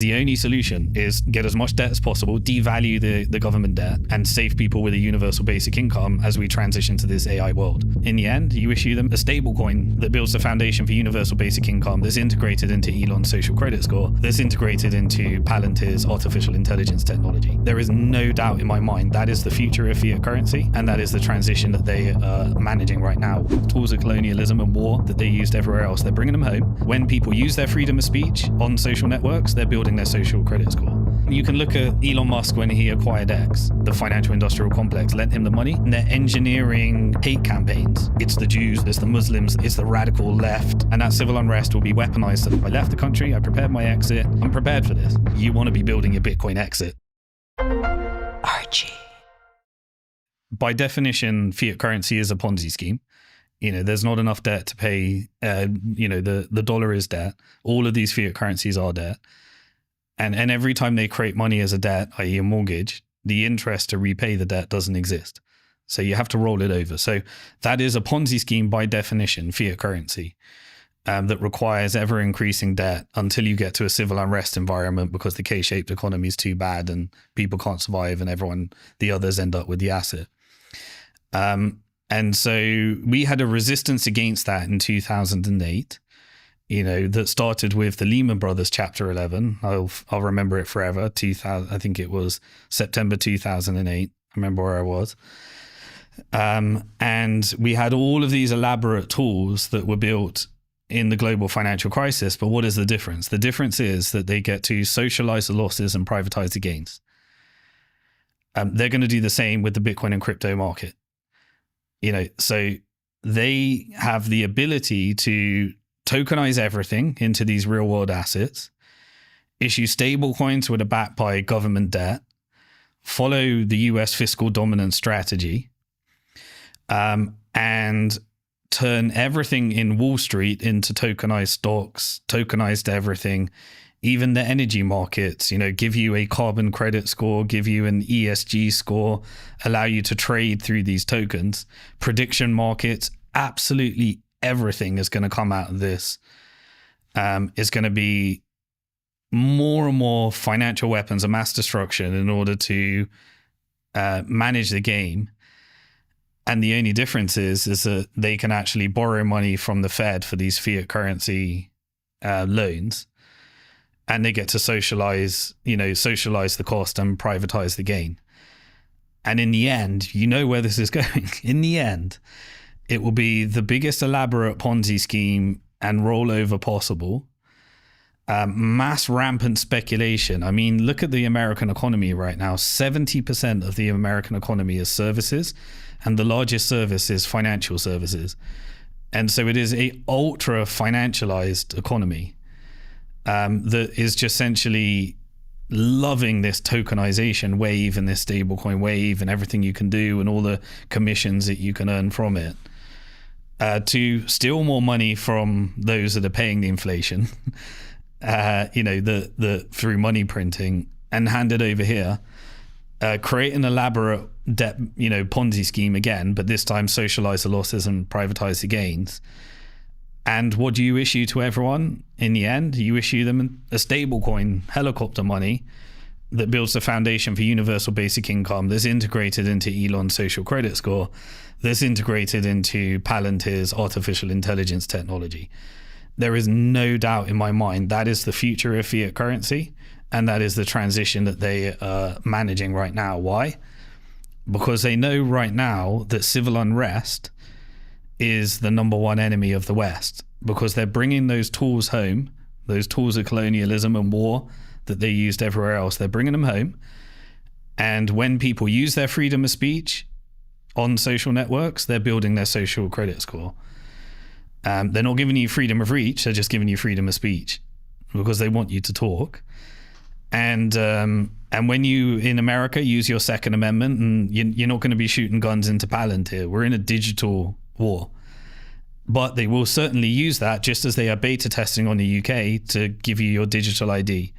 The only solution is get as much debt as possible, devalue the government debt, and save people with a universal basic income as we transition to this AI world. In the end, you issue them a stable coin that builds the foundation for universal basic income that's integrated into Elon's social credit score, that's integrated into Palantir's artificial intelligence technology. There is no doubt in my mind that is the future of fiat currency, and that is the transition that they are managing right now. Tools of colonialism and war that they used everywhere else, they're bringing them home. When people use their freedom of speech on social networks, they're building their social credit score. You can look at Elon Musk when he acquired X, the financial industrial complex, lent him the money, and they're engineering hate campaigns. It's the Jews, it's the Muslims, it's the radical left, and that civil unrest will be weaponized. So I left the country, I prepared my exit, I'm prepared for this. You want to be building your Bitcoin exit. Archie. By definition, fiat currency is a Ponzi scheme. There's not enough debt to pay, the dollar is debt. All of these fiat currencies are debt. And every time they create money as a debt, i.e. a mortgage, the interest to repay the debt doesn't exist. So you have to roll it over. So that is a Ponzi scheme by definition, fiat currency, that requires ever increasing debt until you get to a civil unrest environment because the K-shaped economy is too bad and people can't survive and the others end up with the asset. And so we had a resistance against that in 2008. That started with the Lehman Brothers Chapter 11. I'll remember it forever. 2000, I think it was September 2008. I remember where I was. And we had all of these elaborate tools that were built in the global financial crisis. But what is the difference? The difference is that they get to socialize the losses and privatize the gains. They're going to do the same with the Bitcoin and crypto market. So they have the ability to tokenize everything into these real world assets, issue stable coins that are backed by government debt, follow the US fiscal dominance strategy, and turn everything in Wall Street into tokenized stocks, tokenized everything, even the energy markets, give you a carbon credit score, give you an ESG score, allow you to trade through these tokens, prediction markets, absolutely everything is going to come out of this. Is going to be more and more financial weapons of mass destruction in order to manage the game. And the only difference is that they can actually borrow money from the Fed for these fiat currency loans, and they get to socialize the cost and privatize the gain. And in the end, where this is going. In the end, it will be the biggest elaborate Ponzi scheme and rollover possible. Mass rampant speculation. I mean, look at the American economy right now. 70% of the American economy is services, and the largest service is financial services. And so it is a ultra financialized economy that is just essentially loving this tokenization wave and this stablecoin wave and everything you can do and all the commissions that you can earn from it. To steal more money from those that are paying the inflation, through money printing, and hand it over here, create an elaborate debt, Ponzi scheme again, but this time socialize the losses and privatize the gains. And what do you issue to everyone? In the end, you issue them a stable coin, helicopter money, that builds the foundation for universal basic income that's integrated into Elon's social credit score, that's integrated into Palantir's artificial intelligence technology. There is no doubt in my mind that is the future of fiat currency, and that is the transition that they are managing right now. Why? Because they know right now that civil unrest is the number one enemy of the West, because they're bringing those tools home, those tools of colonialism and war that they used everywhere else. They're bringing them home. And when people use their freedom of speech on social networks, they're building their social credit score. They're not giving you freedom of reach, they're just giving you freedom of speech because they want you to talk. And when you, in America, use your Second Amendment, and you're not going to be shooting guns into Palantir. We're in a digital war. But they will certainly use that, just as they are beta testing on the UK, to give you your digital ID.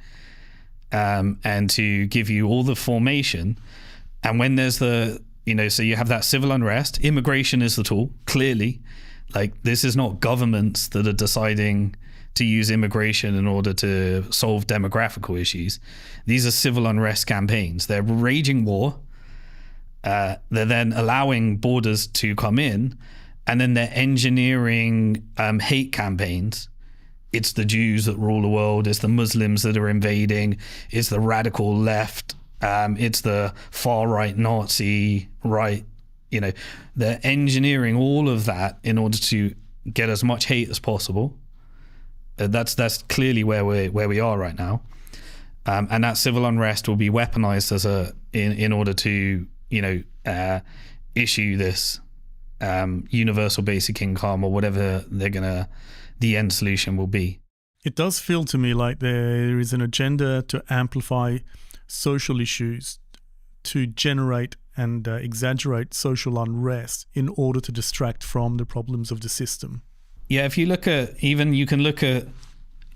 And to give you all the formation. And when there's so you have that civil unrest, immigration is the tool, clearly. Like, this is not governments that are deciding to use immigration in order to solve demographical issues. These are civil unrest campaigns. They're raging war. They're then allowing borders to come in, and then they're engineering hate campaigns. It's the Jews that rule the world. It's the Muslims that are invading. It's the radical left. It's the far right Nazi right. They're engineering all of that in order to get as much hate as possible. That's clearly where we are right now, and that civil unrest will be weaponized in order to issue this universal basic income or whatever the end solution will be. It does feel to me like there is an agenda to amplify social issues, to generate and exaggerate social unrest in order to distract from the problems of the system. Yeah, if you look at, you can look at,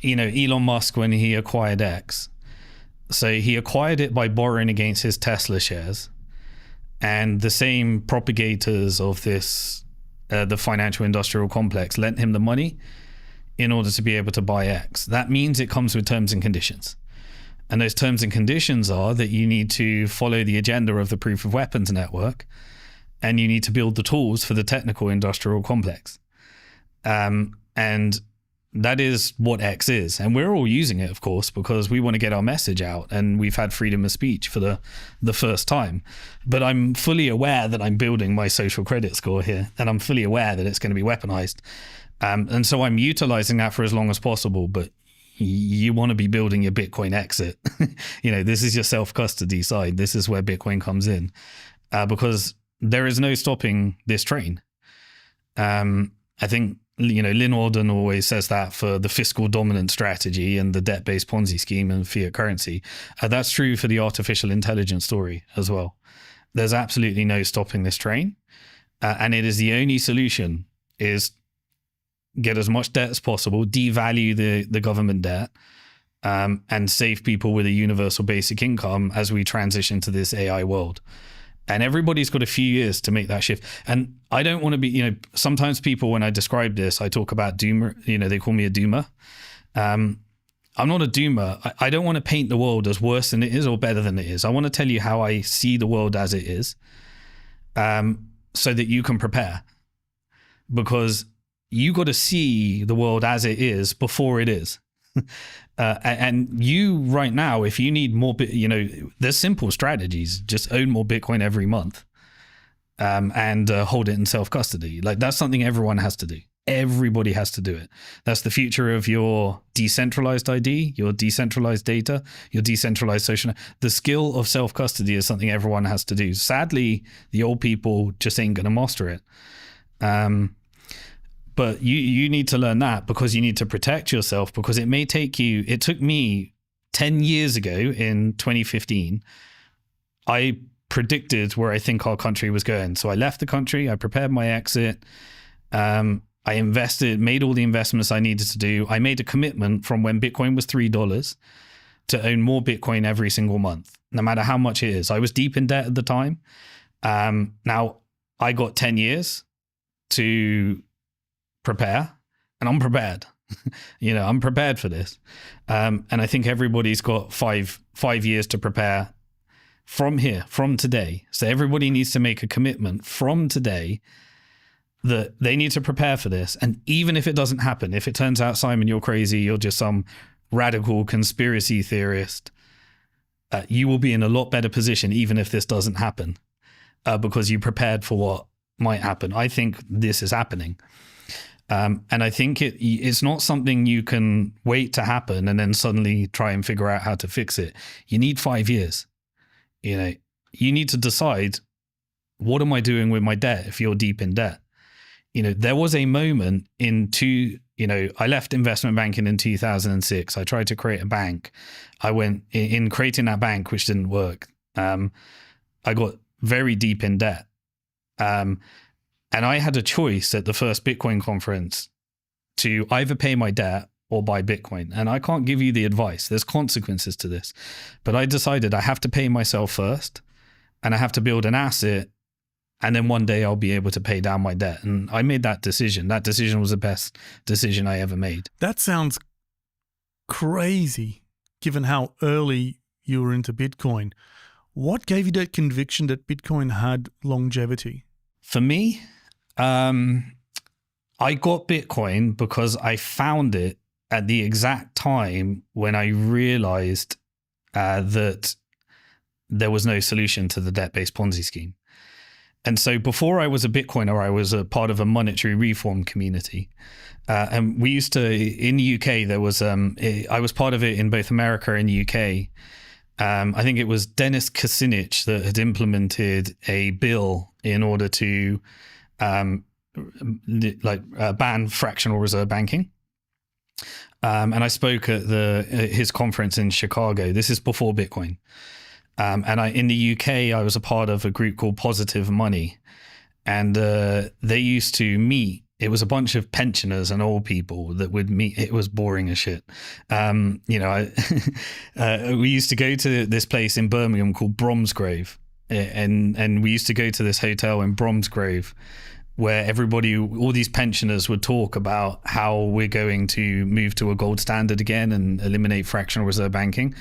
Elon Musk when he acquired X. So he acquired it by borrowing against his Tesla shares. And the same propagators of this, the financial industrial complex, lent him the money in order to be able to buy X. That means it comes with terms and conditions. And those terms and conditions are that you need to follow the agenda of the proof of weapons network, and you need to build the tools for the technical industrial complex. And that is what X is. And we're all using it, of course, because we want to get our message out, and we've had freedom of speech for the first time. But I'm fully aware that I'm building my social credit score here, and I'm fully aware that it's going to be weaponized. And so I'm utilizing that for as long as possible. But you want to be building your Bitcoin exit. This is your self-custody side. This is where Bitcoin comes in, because there is no stopping this train. I think, Lynn Alden always says that for the fiscal dominant strategy and the debt-based Ponzi scheme and fiat currency. That's true for the artificial intelligence story as well. There's absolutely no stopping this train. And it is the only solution is get as much debt as possible, devalue the government debt, and save people with a universal basic income as we transition to this AI world. And everybody's got a few years to make that shift. And I don't want to be, sometimes people, when I describe this, I talk about doomer, they call me a doomer. I'm not a doomer. I don't want to paint the world as worse than it is or better than it is. I want to tell you how I see the world as it is, so that you can prepare. Because you got to see the world as it is before it is. And you right now, if you need more, there's simple strategies. Just own more Bitcoin every month, and hold it in self-custody. Like, that's something everyone has to do. Everybody has to do it. That's the future of your decentralized ID, your decentralized data, your decentralized social. The skill of self-custody is something everyone has to do. Sadly, the old people just ain't going to master it. But you need to learn that, because you need to protect yourself, because it took me 10 years ago in 2015, I predicted where I think our country was going. So I left the country, I prepared my exit, I invested, made all the investments I needed to do. I made a commitment from when Bitcoin was $3 to own more Bitcoin every single month, no matter how much it is. I was deep in debt at the time. Now I got 10 years to prepare, and I'm prepared. I'm prepared for this. And I think everybody's got five years to prepare from here, from today. So everybody needs to make a commitment from today that they need to prepare for this. And even if it doesn't happen, if it turns out, Simon, you're crazy, you're just some radical conspiracy theorist, you will be in a lot better position even if this doesn't happen, because you prepared for what might happen. I think this is happening. And I think it's not something you can wait to happen and then suddenly try and figure out how to fix it. You need 5 years. You need to decide, what am I doing with my debt if you're deep in debt? There was a moment I left investment banking in 2006. I tried to create a bank. I went in creating that bank, which didn't work. I got very deep in debt. And I had a choice at the first Bitcoin conference to either pay my debt or buy Bitcoin. And I can't give you the advice. There's consequences to this. But I decided I have to pay myself first, and I have to build an asset And then one day I'll be able to pay down my debt. And I made that decision. That decision was the best decision I ever made. That sounds crazy, given how early you were into Bitcoin. What gave you that conviction that Bitcoin had longevity? For me, I got Bitcoin because I found it at the exact time when I realized that there was no solution to the debt-based Ponzi scheme. And so before I was a Bitcoiner, I was a part of a monetary reform community. And we used to, in the UK, there was, I was part of it in both America and the UK. I think it was Dennis Kucinich that had implemented a bill in order to ban fractional reserve banking. And I spoke at his conference in Chicago. This is before Bitcoin. And in the UK, I was a part of a group called Positive Money. And they used to meet. It was a bunch of pensioners and old people that would meet. It was boring as shit. We used to go to this place in Birmingham called Bromsgrove. And we used to go to this hotel in Bromsgrove where all these pensioners would talk about how we're going to move to a gold standard again and eliminate fractional reserve banking.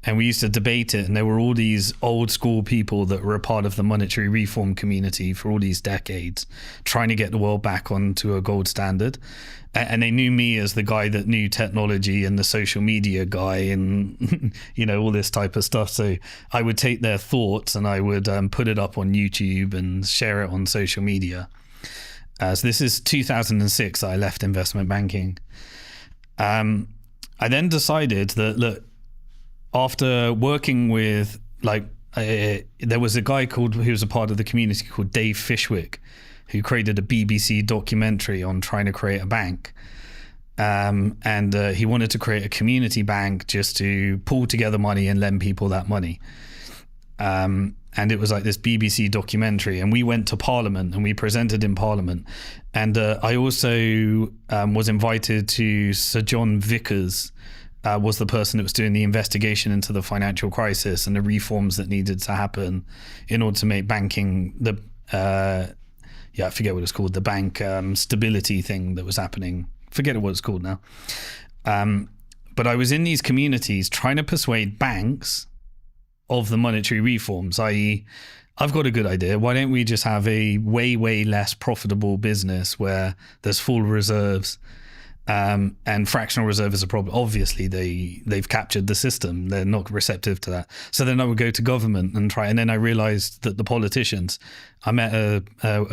And we used to debate it. And there were all these old school people that were a part of the monetary reform community for all these decades, trying to get the world back onto a gold standard. And they knew me as the guy that knew technology and the social media guy and, all this type of stuff. So I would take their thoughts and I would put it up on YouTube and share it on social media. So this is 2006. I left investment banking. I then decided that, look, after working with there was a guy who was a part of the community called Dave Fishwick, who created a BBC documentary on trying to create a bank. And he wanted to create a community bank just to pull together money and lend people that money. And it was like this BBC documentary, and we went to Parliament and we presented in Parliament. And I also was invited to Sir John Vickers, was the person that was doing the investigation into the financial crisis and the reforms that needed to happen in order to make banking I forget what it's called, the bank stability thing that was happening. Forget what it's called now. But I was in these communities trying to persuade banks of the monetary reforms, i.e., I've got a good idea. Why don't we just have a way, way less profitable business where there's full reserves and fractional reserve is a problem? Obviously, they've captured the system. They're not receptive to that. So then I would go to government and try. And then I realized that the politicians, I met a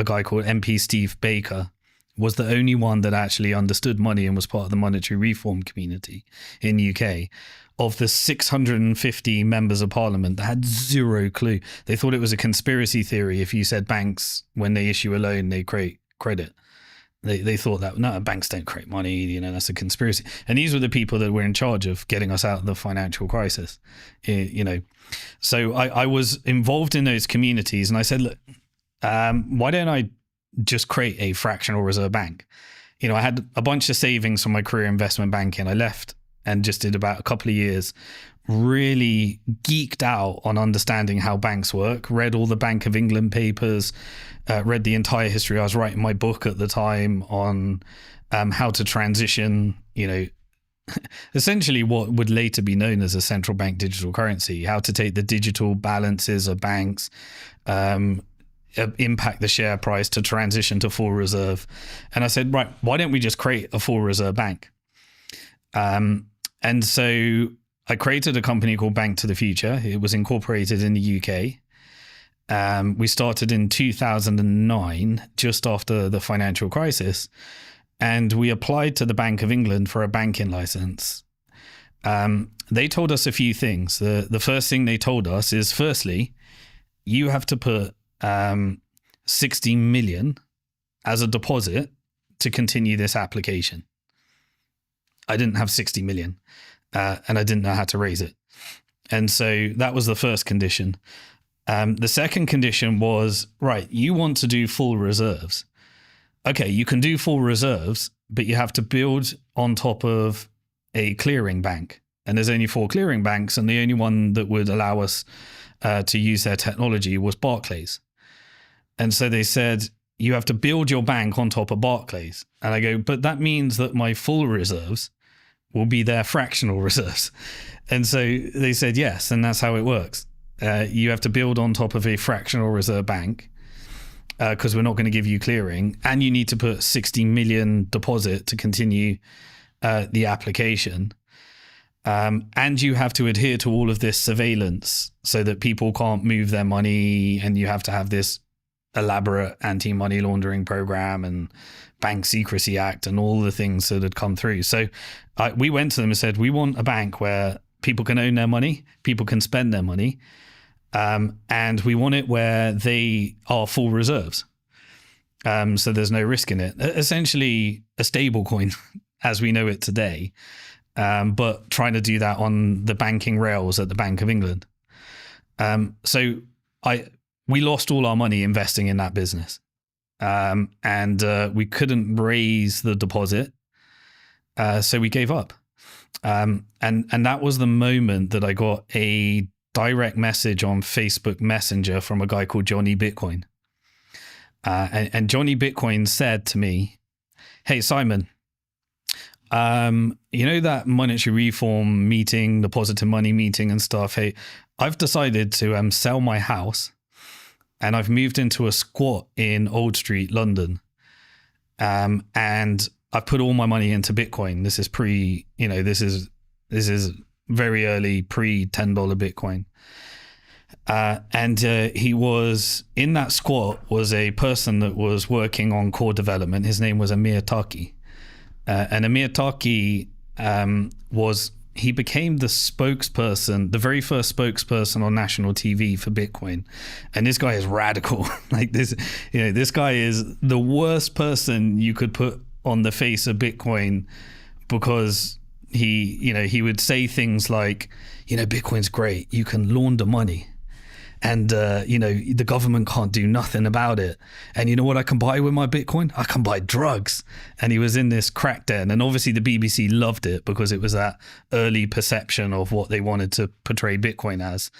guy called MP Steve Baker, was the only one that actually understood money and was part of the monetary reform community in the UK. Of the 650 members of parliament that had zero clue. They thought it was a conspiracy theory if you said banks, when they issue a loan, they create credit. They thought that, no, banks don't create money, that's a conspiracy. And these were the people that were in charge of getting us out of the financial crisis, So I was involved in those communities and I said, look, why don't I just create a fractional reserve bank? I had a bunch of savings from my career investment banking. I left and just did about a couple of years, really geeked out on understanding how banks work, read all the Bank of England papers, read the entire history. I was writing my book at the time on how to transition, essentially what would later be known as a central bank digital currency, how to take the digital balances of banks, impact the share price to transition to full reserve. And I said, right, why don't we just create a full reserve bank? And so I created a company called Bank to the Future. It was incorporated in the UK. We started in 2009, just after the financial crisis, and we applied to the Bank of England for a banking license. They told us a few things. The first thing they told us is, firstly, you have to put 60 million as a deposit to continue this application. I didn't have 60 million and I didn't know how to raise it. And so that was the first condition. The second condition was, right, you want to do full reserves. Okay, you can do full reserves, but you have to build on top of a clearing bank. And there's only 4 clearing banks, and the only one that would allow us to use their technology was Barclays. And so they said, you have to build your bank on top of Barclays. And I go, but that means that my full reserves will be their fractional reserves. And so they said, yes, and that's how it works. You have to build on top of a fractional reserve bank because we're not going to give you clearing, and you need to put 60 million deposit to continue the application. And you have to adhere to all of this surveillance so that people can't move their money, and you have to have this elaborate anti-money laundering program and Bank Secrecy Act and all the things that had come through. So we went to them and said, we want a bank where people can own their money, people can spend their money, and we want it where they are full reserves. So there's no risk in it. Essentially a stable coin as we know it today, but trying to do that on the banking rails at the Bank of England. So we lost all our money investing in that business. And we couldn't raise the deposit. So we gave up. And that was the moment that I got a direct message on Facebook Messenger from a guy called Johnny Bitcoin. And Johnny Bitcoin said to me, hey, Simon, you know that monetary reform meeting, the positive money meeting and stuff? Hey, I've decided to sell my house, and I've moved into a squat in Old Street, London. And I've put all my money into Bitcoin. This is this is very early pre-$10 Bitcoin. And he was in that squat was a person that was working on core development. His name was Amir Taki. And Amir Taki he became the spokesperson, the very first spokesperson on national TV for Bitcoin. And this guy is radical. Like this, this guy is the worst person you could put on the face of Bitcoin, because he would say things like, Bitcoin's great. You can launder money. And, the government can't do nothing about it. And you know what I can buy with my Bitcoin? I can buy drugs. And he was in this crack den. And obviously the BBC loved it because it was that early perception of what they wanted to portray Bitcoin as.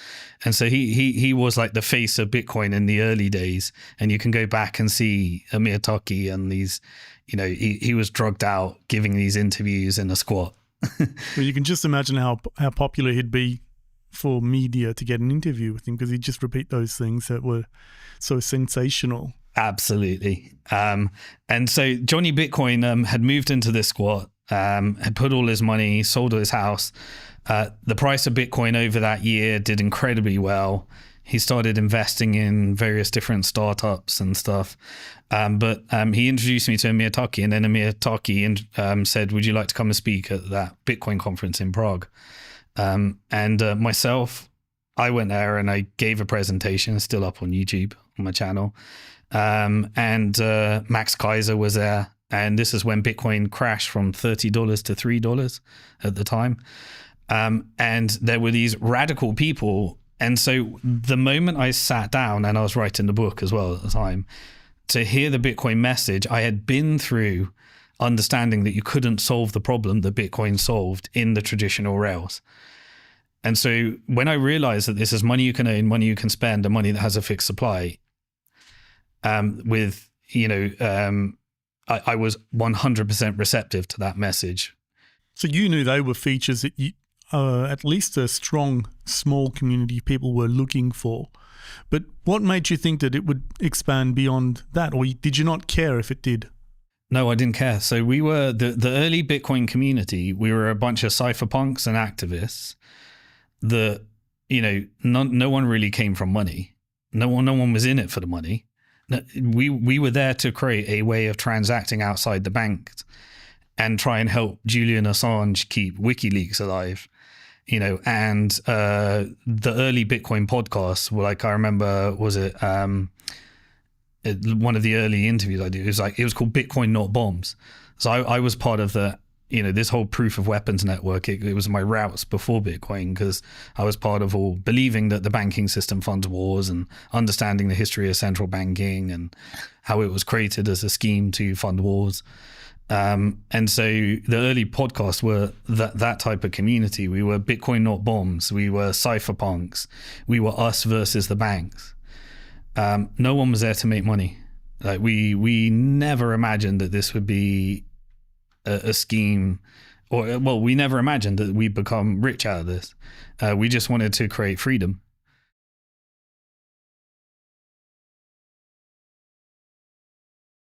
And so he was like the face of Bitcoin in the early days. And you can go back and see Amir Taki and these, he was drugged out giving these interviews in a squat. Well, you can just imagine how popular he'd be for media to get an interview with him, because he'd just repeat those things that were so sensational. Absolutely. And so Johnny Bitcoin had moved into this squat, had put all his money, sold his house. The price of Bitcoin over that year did incredibly well. He started investing in various different startups and stuff. But he introduced me to Amir Taki, and then Amir Taki said, would you like to come and speak at that Bitcoin conference in Prague? And myself, I went there and I gave a presentation, still up on YouTube on my channel. And Max Kaiser was there. And this is when Bitcoin crashed from $30 to $3 at the time. And there were these radical people. And so the moment I sat down, and I was writing the book as well at the time, to hear the Bitcoin message, I had been through understanding that you couldn't solve the problem that Bitcoin solved in the traditional rails. And so when I realized that this is money you can own, money you can spend, and money that has a fixed supply, I was 100% receptive to that message. So you knew they were features that at least a strong, small community of people were looking for. But what made you think that it would expand beyond that? Or did you not care if it did? No, I didn't care. So we were the early Bitcoin community. We were a bunch of cypherpunks and activists that, no one really came from money. No one was in it for the money. We were there to create a way of transacting outside the bank and try and help Julian Assange keep WikiLeaks alive. And the early Bitcoin podcasts were like, I remember, was it one of the early interviews I did, it was called Bitcoin Not Bombs. So I was part of the, this whole proof of weapons network. It was my routes before Bitcoin, because I was part of all believing that the banking system funds wars and understanding the history of central banking and how it was created as a scheme to fund wars. And so the early podcasts were that type of community. We were Bitcoin Not Bombs. We were cypherpunks. We were us versus the banks. No one was there to make money. Like we never imagined that this would be a scheme, or well, we never imagined that we'd become rich out of this. We just wanted to create freedom.